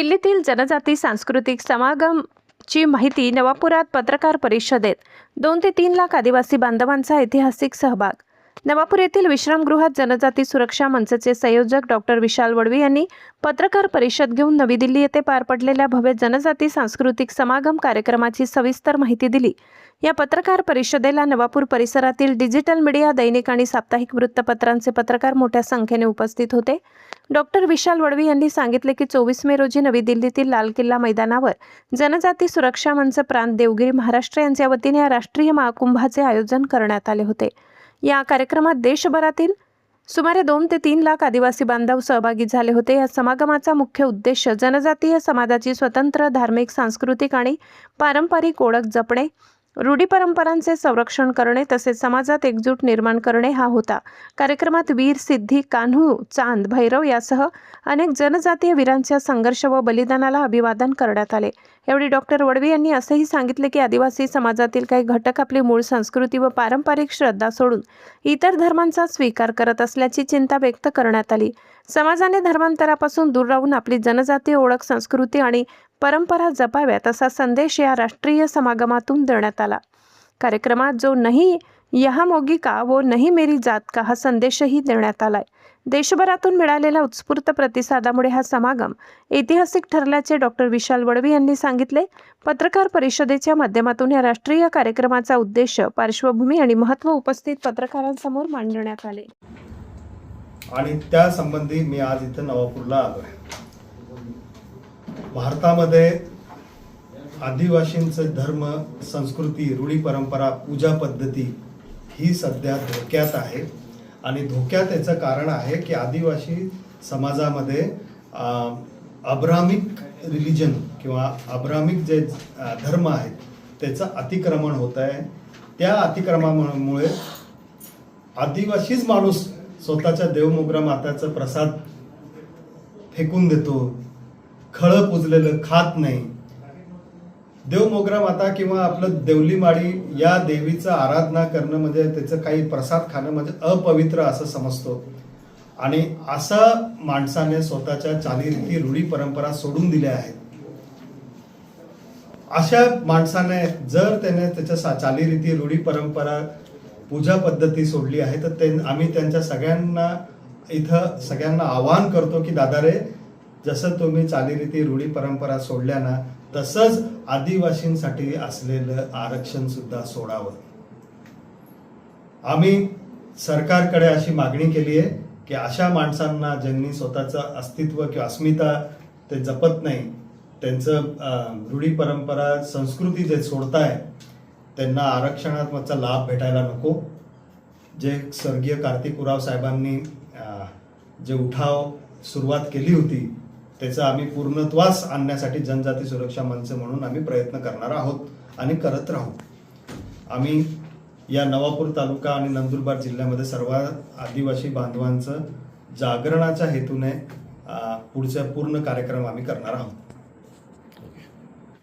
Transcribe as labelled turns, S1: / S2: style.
S1: दिल्लीतील जनजाती सांस्कृतिक समागमची माहिती नवापुरात पत्रकार परिषदेत 2 ते 3 लाख आदिवासी बांधवांचा ऐतिहासिक सहभाग। नवापूर येथील विश्रामगृहात जनजाती सुरक्षा मंचचे संयोजक डॉक्टर विशाल वडवी यांनी पत्रकार परिषद घेऊन नवी दिल्ली येथे पार पडलेल्या भव्य जनजाती सांस्कृतिक समागम कार्यक्रमाची सविस्तर माहिती दिली। या पत्रकार परिषदेला नवापूर परिसरातील डिजिटल मीडिया, दैनिक आणि साप्ताहिक वृत्तपत्रांचे पत्रकार मोठ्या संख्येने उपस्थित होते। डॉक्टर विशाल वडवी यांनी सांगितले की 24 मे रोजी नवी दिल्लीतील लाल किल्ला मैदानावर जनजाती सुरक्षा मंच प्रांत देवगिरी महाराष्ट्र यांच्या वतीने या राष्ट्रीय महाकुंभाचे आयोजन करण्यात आले होते। या कार्यक्रमात देशभरातील सुमारे 2 ते 3 लाख आदिवासी बांधव सहभागी झाले होते। या समागमाचा मुख्य उद्देश जनजातीय समाजाची स्वतंत्र धार्मिक, सांस्कृतिक आणि पारंपरिक ओळख जपणे, रूढी परंपरांचे संरक्षण करणे तसेच समाजात एकजूट निर्माण करणे हा होता। कार्यक्रमात वीर, सिद्धी, कान्हू, चांद, भैरव यासह अनेक जनजातीय वीरांच्या संघर्ष व बलिदानाला अभिवादन करण्यात आले। यावेळी डॉक्टर वडवी यांनी असेही सांगितले की आदिवासी समाजातील काही घटक आपली मूळ संस्कृती व पारंपरिक श्रद्धा सोडून इतर धर्मांचा स्वीकार करत असल्याची चिंता व्यक्त करण्यात आली। समाजाने धर्मांतरापासून दूर राहून आपली जनजातीय ओळख, संस्कृती आणि परंपरा जपाव्यात असा संदेश या राष्ट्रीय समागमातून देण्यात आला। कार्यक्रमात जो नहीं यहाँ मोगी का वो नहीं मेरी जात का हा संदेशही देण्यात आलाय। देशभरातून मिळालेल्या उत्स्फूर्त प्रतिसादामुळे हा समागम ऐतिहासिक ठरल्याचे डॉक्टर विशाल वडवी यांनी सांगितले। पत्रकार परिषदेच्या माध्यमातून या राष्ट्रीय कार्यक्रमाचा उद्देश, पार्श्वभूमी आणि महत्त्व उपस्थित पत्रकारांसमोर मांडण्यात आले
S2: आणि त्या संबंधी मी आज इथे नवापूरला आलोय। भारतामध्ये आदिवासींचे धर्म, संस्कृती, रूढी परंपरा, पूजा पद्धती ही सध्या धोक्यात आहे आणि धोक्यात याचं कारण आहे की आदिवासी समाजामध्ये अब्राह्मिक रिलिजन किंवा अब्राह्मिक जे धर्म आहेत त्याचं अतिक्रमण होत आहे। त्या अतिक्रमणामुळे आदिवासीच माणूस स्वतःच्या देवमोगरा माताचा प्रसाद फेकून देतो, खळं पुजलेलं खात नाही। देवमोगरा माता किंवा आपलं देवली माळी या देवीचं आराधना करणं म्हणजे त्याचं काही प्रसाद खाणं म्हणजे अपवित्र असं समजतो आणि असं माणसाने स्वतःच्या चालीरीती, रूढी परंपरा सोडून दिल्या आहेत। अशा माणसाने जर त्याने त्याच्या चालीरीती, रूढी परंपरा, पूजा पद्धती सोडली आहे तर आम्ही त्यांच्या सगळ्यांना आवाहन करतो की दादा रे, जसं तुम्ही चालीरीती, रूढी परंपरा सोडल्या ना तसंच आदिवासींसाठी असलेलं आरक्षण सुद्धा सोडावं। आम्ही सरकारकडे अशी मागणी केली आहे की अशा माणसांना ज्यांनी स्वतःचं अस्तित्व किंवा अस्मिता ते जपत नाही, त्यांचं रूढी परंपरा, संस्कृती जे सोडताय त्यांना आरक्षणाचा लाभ भेटायला नको। जे स्वर्गीय कार्तिक उराव साहेबांनी जे उठाव सुरुवात केली होती त्याचा आम्ही पूर्णत्वास आणण्यासाठी जनजाती सुरक्षा मंच म्हणून आम्ही प्रयत्न करणार आहोत आणि करत राहू। आम्ही या नवापूर तालुका आणि नंदुरबार जिल्ह्यामध्ये सर्व आदिवासी बांधवांचं जागरणाच्या हेतूने पुढचा पूर्ण कार्यक्रम आम्ही करणार आहोत।